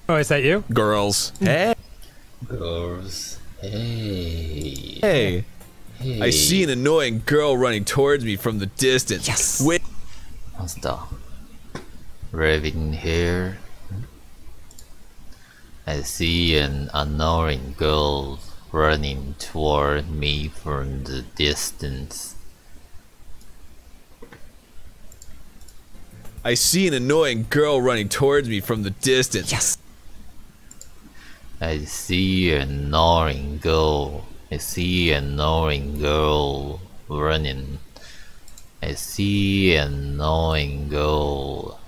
Oh, is that you? Girls. Hey. Girls. Hey. Hey. Hey. I see an annoying girl running towards me from the distance. Yes. Wait. Master. Raven here. I see an annoying girl running toward me from the distance. I see an annoying girl running towards me from the distance. Yes. I see an annoying girl. I see an annoying girl running. I see an annoying girl.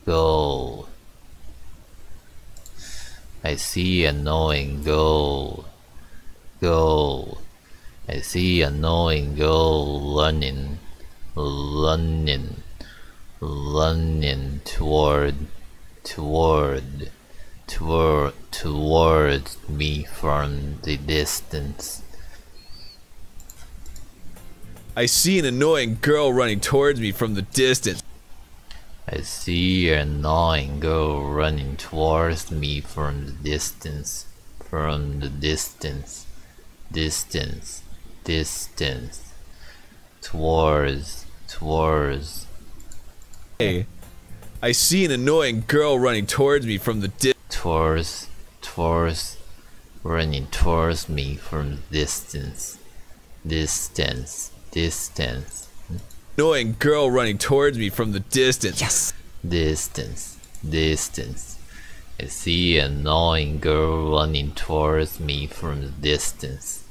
Girl. I see an annoying girl. Girl. I see an annoying girl running. Running. Running toward me from the distance. I see an annoying girl running towards me from the distance. I see an annoying girl running towards me from the distance. From the distance. Distance. Distance. Towards. Hey. I see an annoying girl running towards me from the Towards. Running towards me from the distance. Distance. Annoying girl running towards me from the distance. Yes. Distance. I see an annoying girl running towards me from the distance.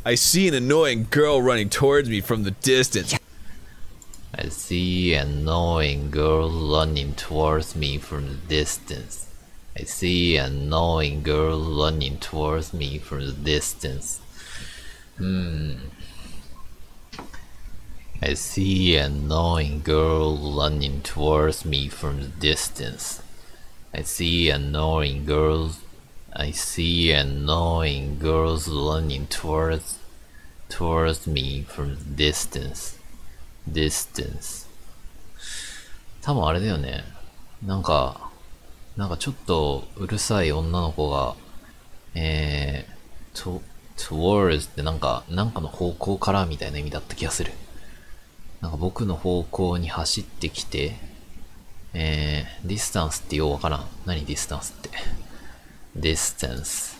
I see an annoying girl running towards me from the distance. I see an annoying girl running towards me from the distance. I see an annoying girl running towards me from the distance. I see an annoying girl running towards me from the distance. I see annoying girls running towards me from the distance. 多分あれだよね。なんかちょっとうるさい女の子が、towards ってなんかの方向からみたいな意味だった気がする。なんか僕の方向に走ってきて、distance ってようわからん。何 distance って。distance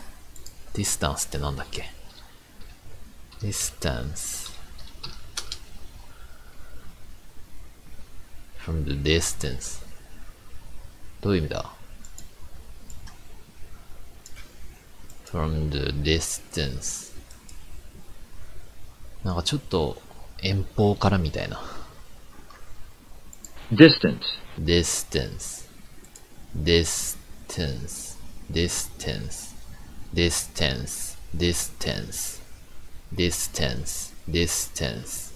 ってなんだっけ distance from the distance どういう意味だ from the distance なんかちょっと遠方からみたいな Distance. Distance.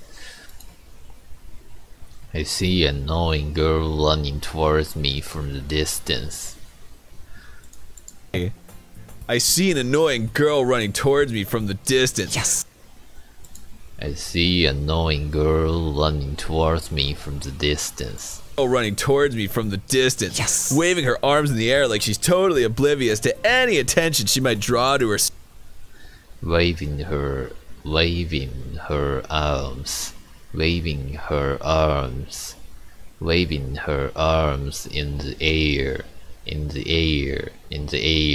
I see an annoying girl running towards me from the distance. I see an annoying girl running towards me from the distance. Yes. I see an annoying girl running towards me from the distance. Running towards me from the distance. Yes. Waving her arms in the air like she's totally oblivious to any attention she might draw to her. Waving her arms in the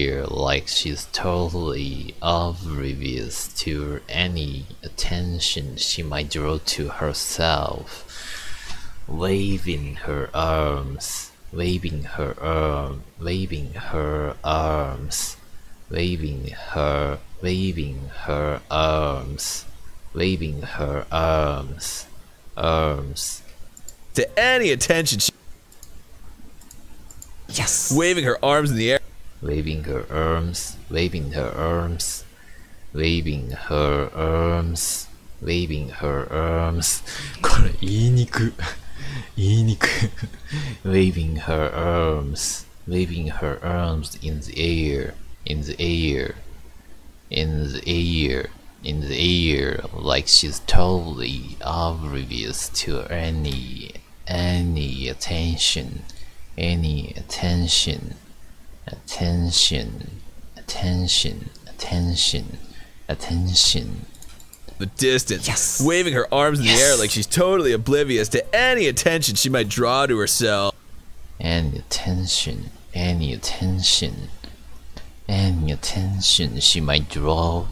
air like she's totally oblivious to any attention she might draw to herself. Waving her arms To any attention she... Yes. Waving her arms in the air. Waving her arms.これ言いにく。Waving her arms in the air like she's totally oblivious to any attention any attention, attention, attention, attention, attention. The distance, Yes. waving her arms in the air like she's totally oblivious to any attention she might draw to herself. Any attention, any attention, any attention she might draw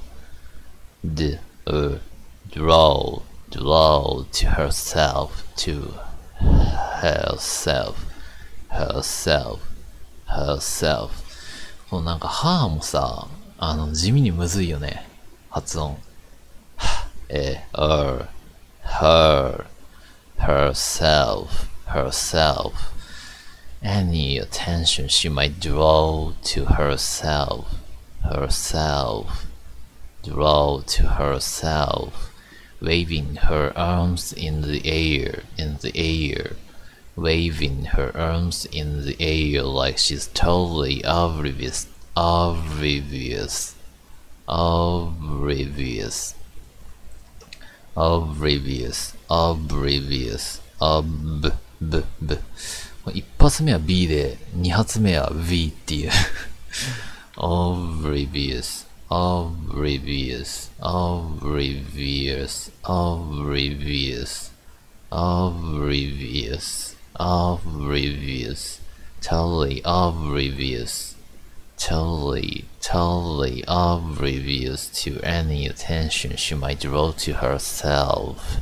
draw to herself, to herself, herself, herself. このなんか歯もさ、地味にむずいよね、発音。her, herself, herself. Any attention she might draw to herself, herself, draw to herself, waving her arms in the air, waving her arms in the air like she's totally oblivious, oblivious, oblivious, oblivious, oblivious,一発目は B で、二発目は V っていう。oblivious, oblivious, oblivious, oblivious, oblivious, oblivious, totally oblivious, totally, totally oblivious to any attention she might draw to herself.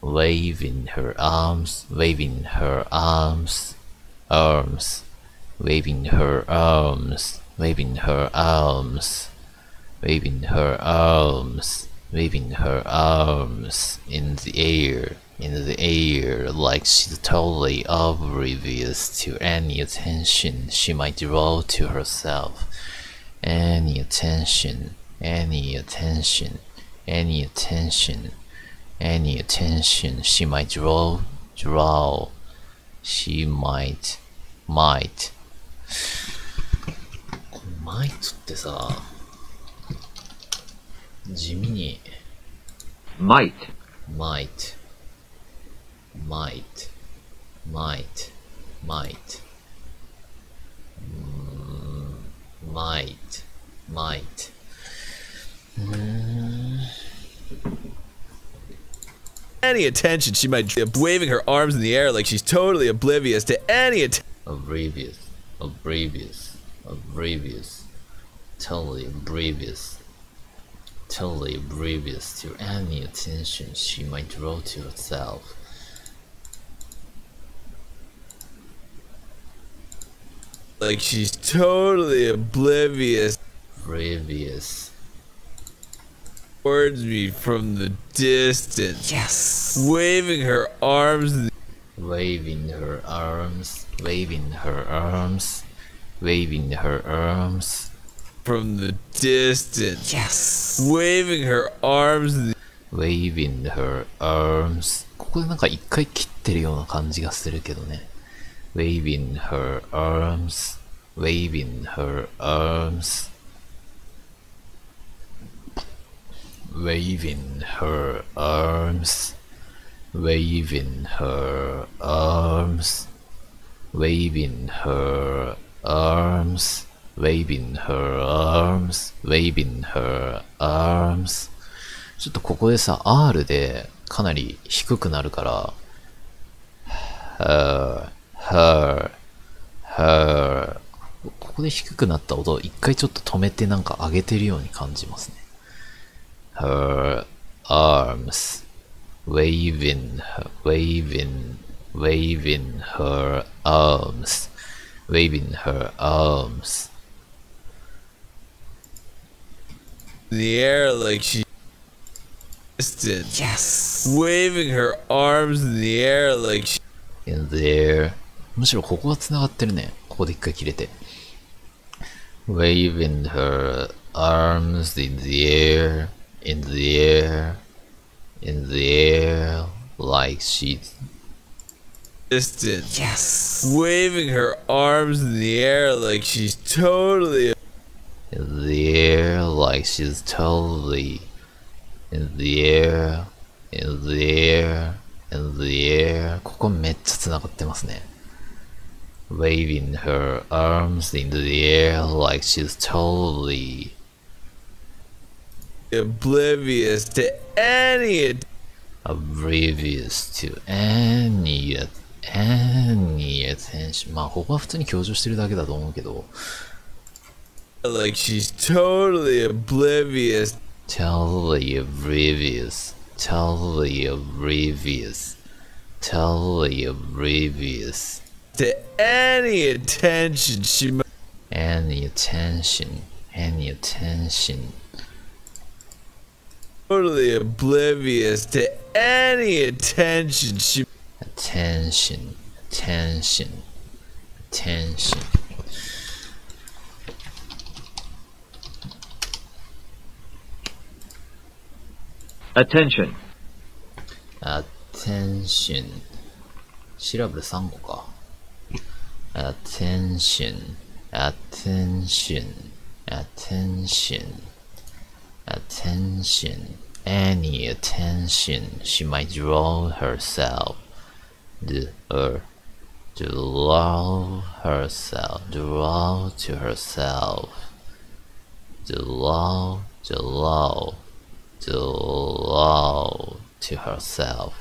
Waving her arms, waving her arms, arms, waving her arms, waving her arms, waving her arms, waving her arms in the air like she's totally oblivious to any attention she might draw to herself. Any attention, any attention, any attention, any attention she might draw, she might. might ってさ、地味に might, might, might, might, might, might, might. Any attention she might waving her arms in the air like she's totally oblivious to any Oblivious, oblivious, oblivious, totally oblivious, totally oblivious to any attention she might draw to herself. like she's totally oblivious Oblivious. towards me from the distance. Yes. Waving her arms in the Waving her arms, waving her arms, waving her arms. from the distance. Yes. Waving her arms in the Waving her arms. ここでなんか一回切ってるような感じがするけどね。Waving her arms, waving her arms, waving her arms, waving her arms, waving her arms, waving her arms, waving her arms. ちょっとここでさ、R でかなり低くなるから、her, her ここで低くなった音を一回ちょっと止めてなんか上げてるように感じますね。her arms, waving, waving, waving her arms, waving her arms. in the air like she distance. Yes. Waving her arms in the air like she in the air. むしろここが繋がってるね。ここで一回切れて。waving her arms in the air, in the air, in the air, like she's distance. yes, Waving her arms in the air like she's totally in the air, like she's totally in the air, in the air, in the air. ここめっちゃ繋がってますね。waving her arms in the air like she's totally oblivious to any oblivious to any attention. まあここは普通に強調してるだけだと思うけど、 like she's totally oblivious totally oblivious, totally oblivious, totally oblivious to any attention she might any attention, any attention, totally oblivious to any attention she attention, attention, attention. Attention. attention シラブル3個か attention, attention, attention, attention, any attention she might draw herself, draw herself, draw to herself, draw to herself.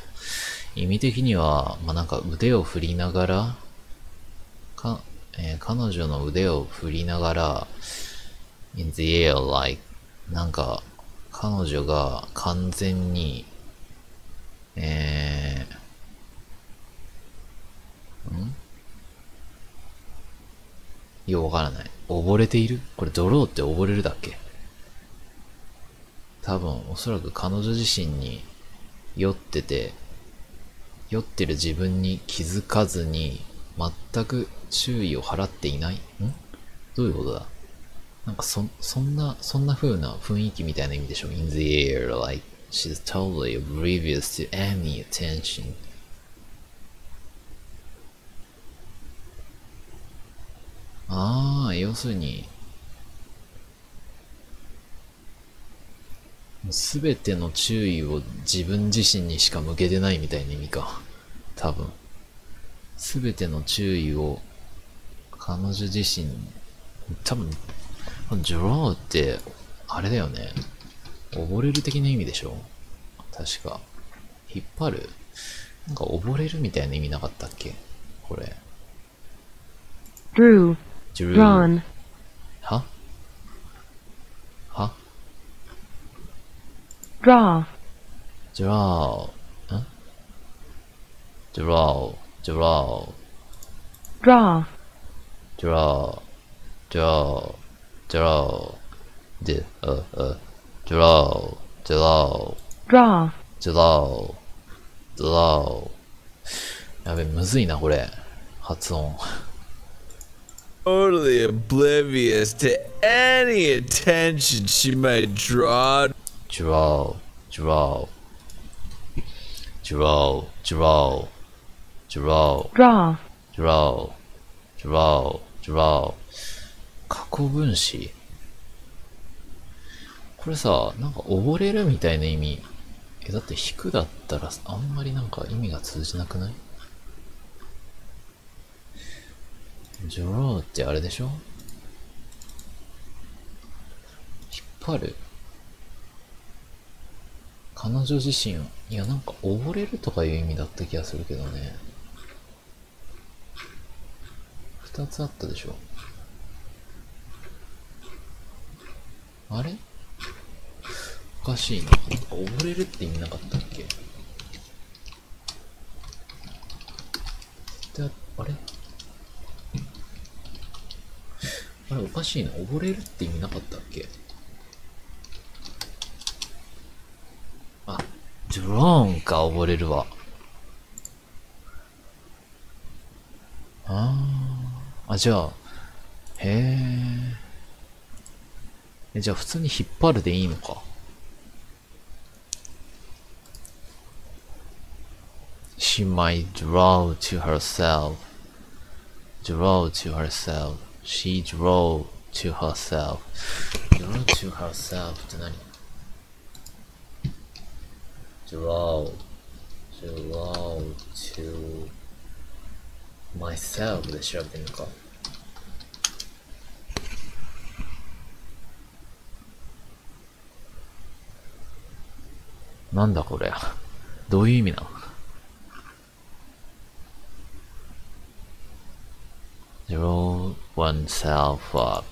意味的には、まあ、なんか腕を振りながら、彼女の腕を振りながら、in the air like なんか彼女が完全に、よくわからない。溺れている？これドローって溺れるだっけ？多分おそらく彼女自身に酔ってて、酔ってる自分に気づかずに全く注意を払っていない？どういうことだ？なんかそんな風な雰囲気みたいな意味でしょ？ In the air, like she's totally oblivious to any attention. 要するにすべての注意を自分自身にしか向けてないみたいな意味か。多分。すべての注意を彼女自身、多分、draw ってあれだよね。溺れる的な意味でしょ？確か。引っ張る？なんか溺れるみたいな意味なかったっけ？これ。drew, drawn. は？ draw, draw, draw, draw, draw, draw, draw, draw, draw, draw. draw, draw. やべ、むずいな、これ。発音。totally oblivious to any attention she might draw draw, draw, draw, draw, draw, draw, draw, draw, draw. 過去分詞。これさ、なんか溺れるみたいな意味。だって引くだったらあんまりなんか意味が通じなくない？ draw ってあれでしょ？引っ張る。彼女自身、いやなんか溺れるとかいう意味だった気がするけどね。二つあったでしょ。あれ？おかしいな。なんか溺れるって意味なかったっけ？あれ？あれおかしいな。溺れるって意味なかったっけ？あ、ドローンか、溺れるわ。じゃあ、じゃあ普通に引っ張るでいいのか。She might draw to herself. Draw to herself. She draw to herself. Draw to herself って何？ draw to myself で調べてみるか。なんだこれ。どういう意味なの？ Draw oneself up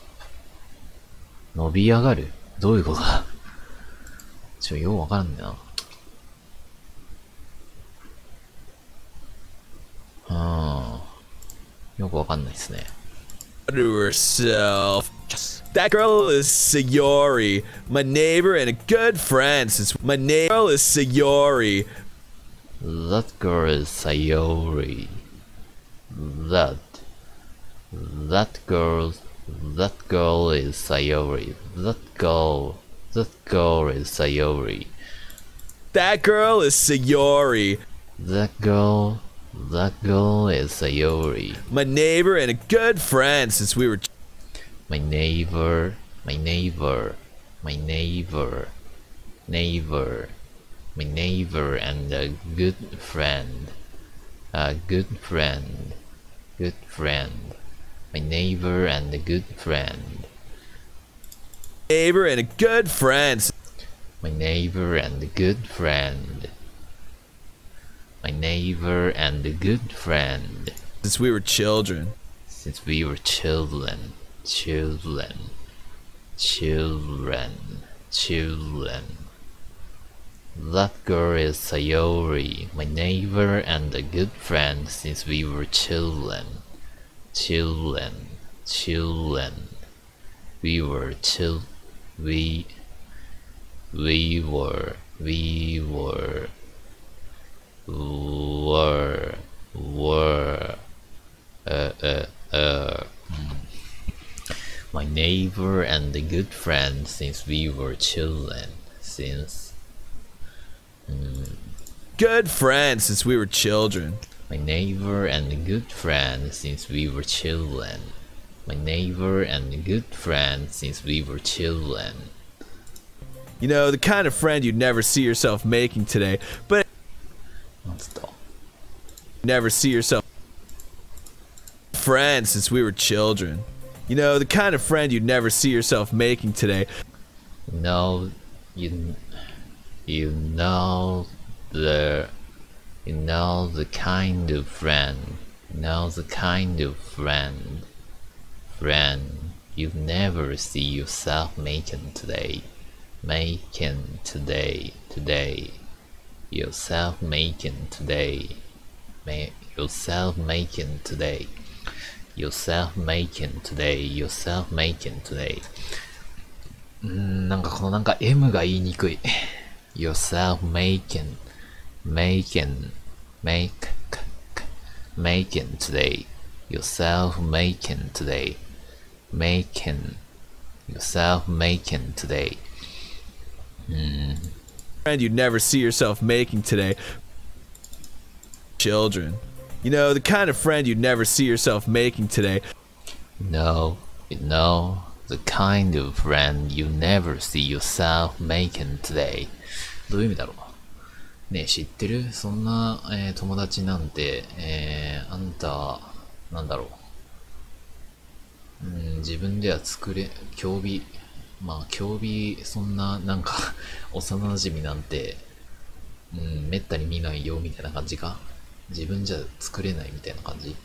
伸び上がる？どういうことだ？ようわからんねんな。よくわかんないですね。To herself. That girl is Sayori, my neighbor and a good friend since my neighbor is Sayori. That girl is Sayori. That girl is Sayori. That girl is Sayori. That girl is Sayori. That girl is Sayori. My neighbor and a good friend since we were. My neighbor, and a good friend. Good friend. My neighbor and a good friend. Neighbor and a good friend. My neighbor and a good friend. My neighbor and a good friend. Since we were children. Since we were children. That girl is Sayori, my neighbor and a good friend since we were children. We were my neighbor and a good friend since we were children. Good friend since we were children. My neighbor and a good friend since we were children. My neighbor and a good friend since we were children. You know, the kind of friend you'd never see yourself making today, but never see yourself friend since we were children. You know, the kind of friend you'd never see yourself making today. No, you know the kind of friend you'd never see yourself making today. Yourself making today. なんかこのなんか M が言いにくい。Yourself making today. Yourself making today. Yourself making today. Friend you'd never see yourself making today. Children. You know, the kind of friend you'd never see yourself making today. No, the kind of friend you never see yourself making today. どういう意味だろうねえ、知ってる？そんな、友達なんて、あんた、なんだろう。自分では作れ、競技、そんな、なんか、幼馴染なんて、めったに見ないよ、みたいな感じか。自分じゃ作れないみたいな感じ。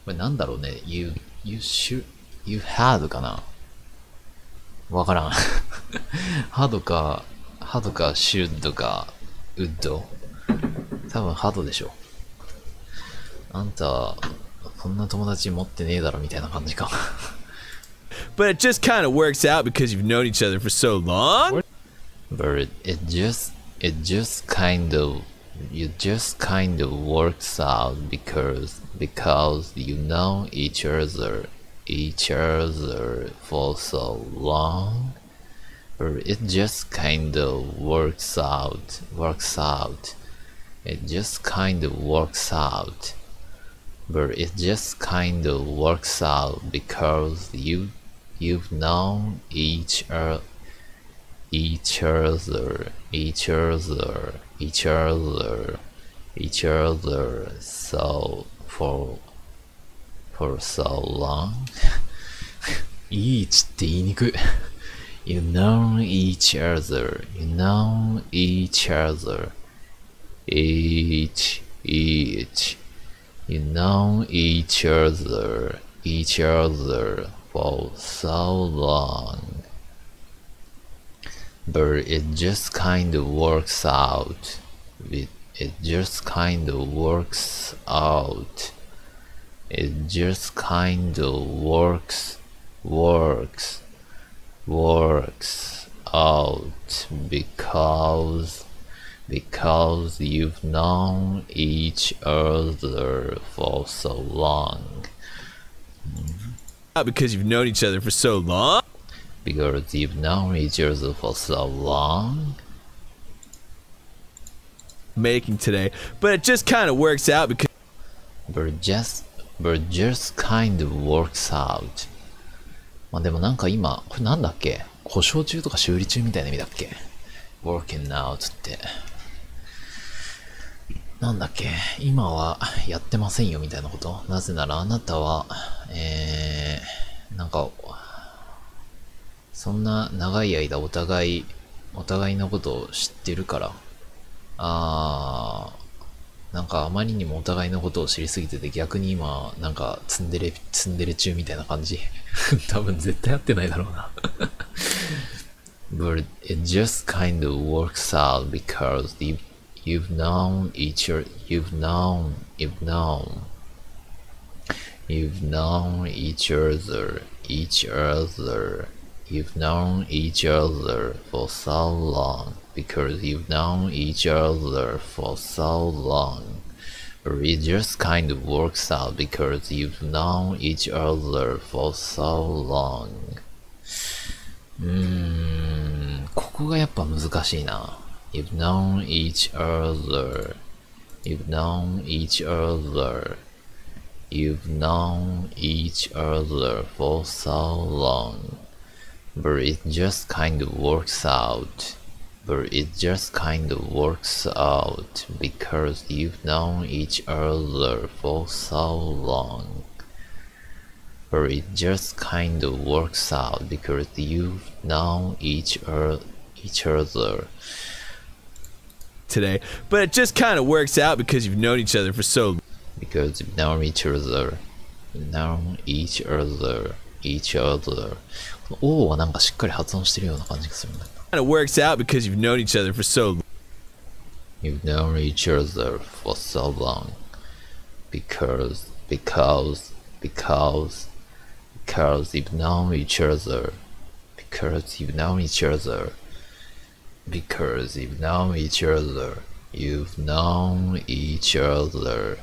これなんだろうね。you had かな？わからん。had か should か would。多分 had でしょ。あんた、こんな友達持ってねえだろみたいな感じか。But it just kind of works out because you've known each other for so long. But it just kind of works out because you know each other for so long. But it just kind of works out. It just kind of works out. But it just kind of works out because you've known each other so for so long. Each って言いにくい。You know each other. You know each other. Each. You know each other for so long. But it just kind of works out. It just kind of works out. It just kind of works out because you've known each other for so long. Because you've known each other for so long. Because you've known each other for so long. Making today, but it just kind of works out because. But just kind of works out. まあでもなんか今、これなんだっけ？故障中とか修理中みたいな意味だっけ？ working out って。なんだっけ？今はやってませんよみたいなこと？なぜならあなたは、なんか、そんな長い間お互いのことを知ってるから、なんかあまりにもお互いのことを知りすぎてて逆に今なんかツンデレ中みたいな感じ多分絶対合ってないだろうなBut it just kind of works out because you've known each other you've known each other for so long because you've known each other for so long. But it just kind of works out because you've known each other for so long. ここがやっぱ難しいな。You've known each other. You've known each other. You've known each other for so long. But it just kind of works out. But it just kind of works out because you've known each other for so long. But it just kind of works out because you've known each other today, but it just kind of works out because you've known each other for so long. Because you've known each other. O はなんかしっかり発音してるような感じがするんだけど。Kind of works out because you've known each other for so long. You've known each other for so long. Because you've known each other. Because you've known each other. Because you've known each other. You've known each other.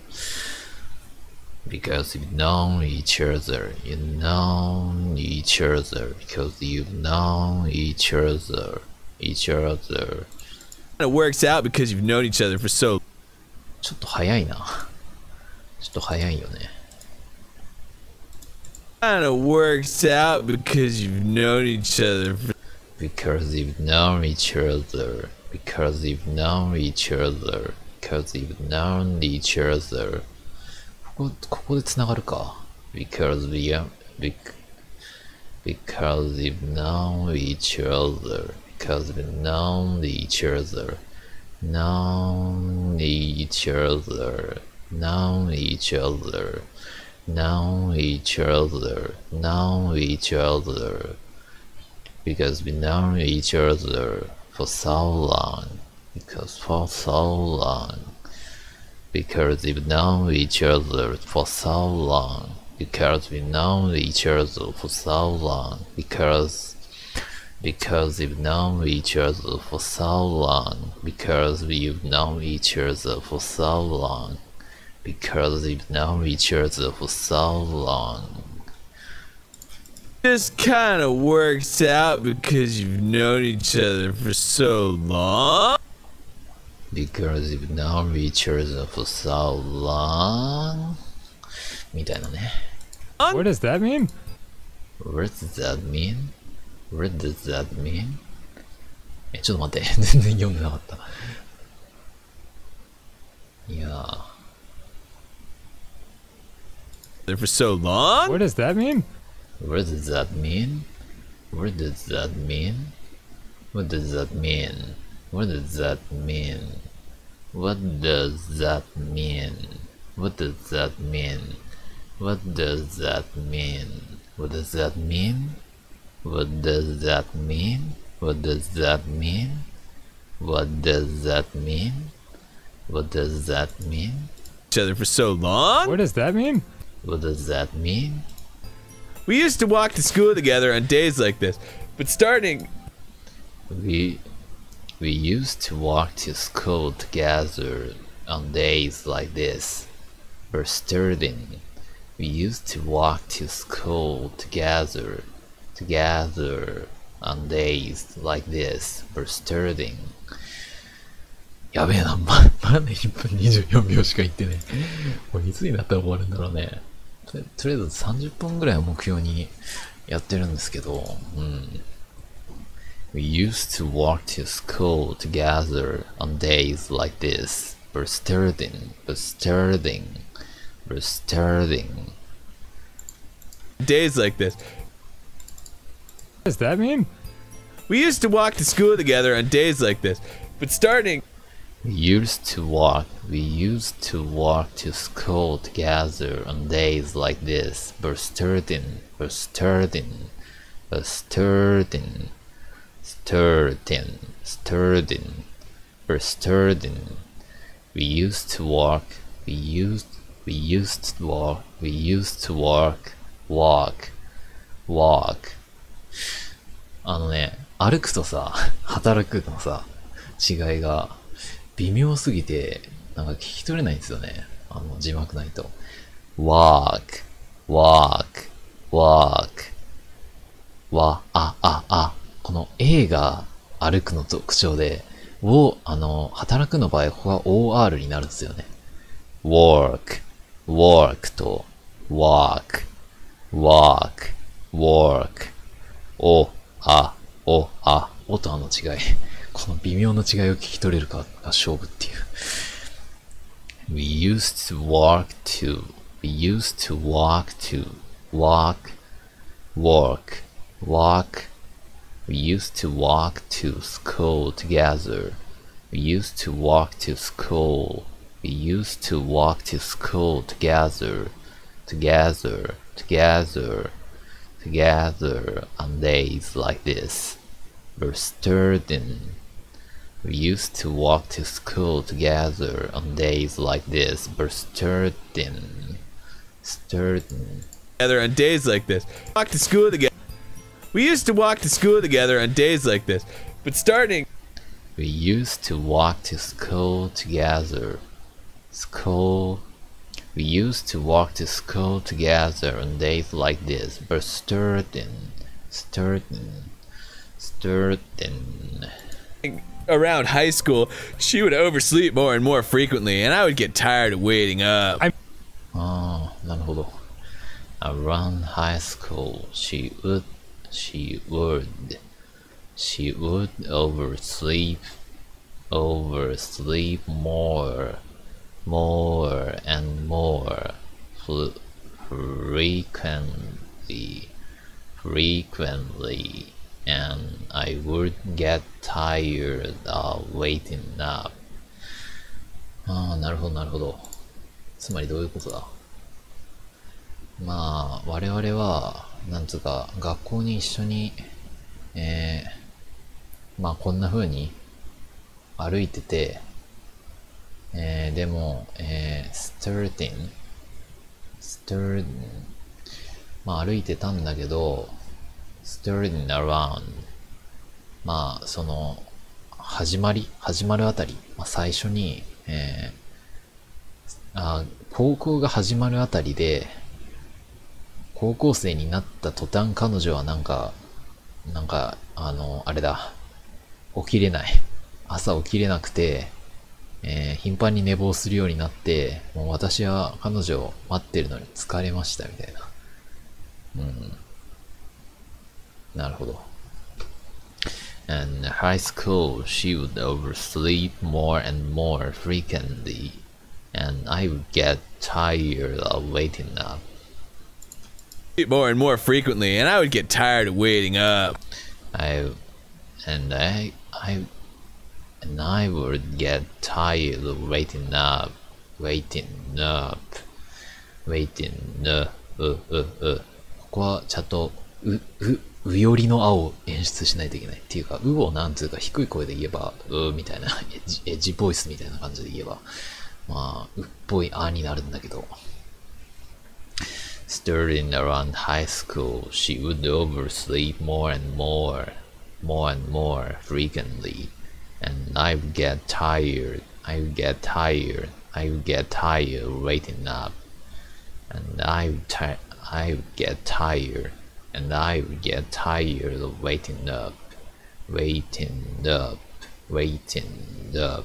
Because you've known each other, you've known each other, because you've known each other. Kind of works out because you've known each other for so. ちょっと早いな。ちょっと早いよね。Kind of works out because you've known each other for. Because you've known each other. Because you've known each other. Because you've known each other. ここで繋がるか。Because you've known each other. Because you've known each other. Known each other. Known each other. Known each other. Known each other. Because we've known each other for so long. Because for so long. Because we've known each other for so long. Because we've known each other for so long. Because we've known each other for so long. Because we've known each other for so long. Because we've known each other for so long. Just kind of works out because you've known each other for so long. Because you've known each other for so long. みたいなね。What does that mean? What does that mean? What does that mean? ちょっと待って。全然読んでなかった。いや There for so long? What does that mean? What does that mean? What does that mean? What does that mean? What does that mean? What does that mean? What does that mean? What does that mean? What does that mean? What does that mean? What does that mean? What does that mean? What does that mean? Each other for so long? What does that mean? What does that mean? We used to walk to school together on days like this, but starting... We used to walk to school together on days like this. But starting, we used to walk to school together on days like this. But starting. やべえな、まだ1分24秒しか言ってね。もういつになったら終わるんだろうね。とりあえず30分ぐらいを目標にやってるんですけど、We used to walk to school together on days like this. But starting. Days like this. What does that mean? We used to walk to school together on days like this, but starting... We used to walk to school together on days like this. But starting. We used to walk. あのね、歩くとさ、働くのさ、違いが微妙すぎて、なんか聞き取れないんですよね。字幕ないと。walk. この A が歩くの特徴で、働くの場合、ここが OR になるんですよね。work と walk おとの違い。この微妙な違いを聞き取れるかが勝負っていう。We used to walk to work. We used to walk to school together. We used to walk to school together on days like this. But starting. We used to walk to school together on days like this. But starting. Together on days like this. Walk to school together. We used to walk to school together on days like this, but starting. We used to walk to school together. We used to walk to school together on days like this, but starting. Around high school, she would oversleep more and more frequently, and I would get tired of waiting up. なるほど。Around high school, she would oversleep more and more frequently, and I would get tired of waiting up. なるほどなるほど。つまりどういうことだ。まあ我々はなんつうか学校に一緒にまあこんな風に歩いてて、でもstarting まあ歩いてたんだけど starting around まあその始まるあたり、まあ、最初に、高校が始まるあたりで高校生になった途端彼女はなんかあれだ起きれない朝起きれなくて、頻繁に寝坊するようになってもう私は彼女を待ってるのに疲れましたみたいななるほど And high school she would oversleep more and more frequently and I would get tired of waiting up more and more frequently, and I would get tired of waiting up. I would get tired of waiting up.ここはちゃんとうよりのあを演出しないといけない。っていうか、をなんつうか低い声で言えば、みたいな、エッジボイスみたいな感じで言えば、まあ、っぽいあになるんだけど。Starting around high school, she would oversleep more and more frequently, and I would get tired of waiting up, and I would get tired of waiting up. And I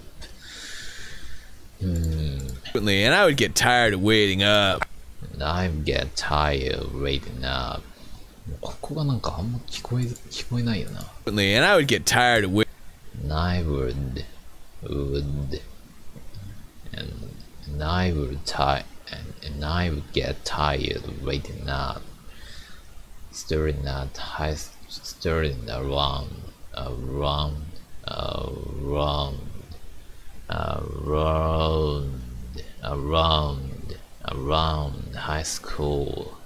would get tired of waiting up. And I would get tired of waiting up. ここがなんかあんま聞こえないよな。And I would get tired of waiting. And I would get tired of waiting up. Starting around high school.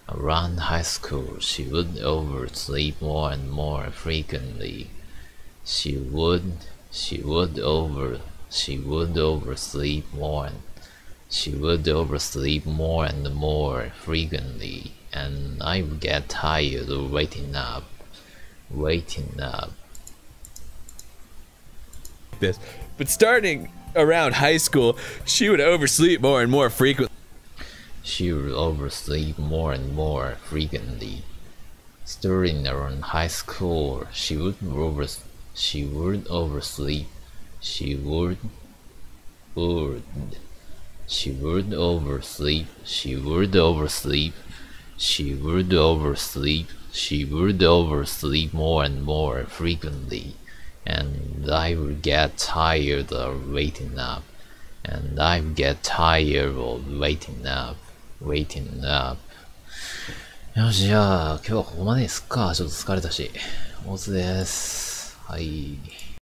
Around high school, she would oversleep more and more frequently. She would oversleep more and more frequently, and I would get tired of waiting up. This, but starting around high school, she would oversleep more and more frequently. Starting around high school, she would oversleep more and more frequently, and I would get tired of waiting up.よし、じゃあ今日はここまでにすっか。ちょっと疲れたし。おつです。はい。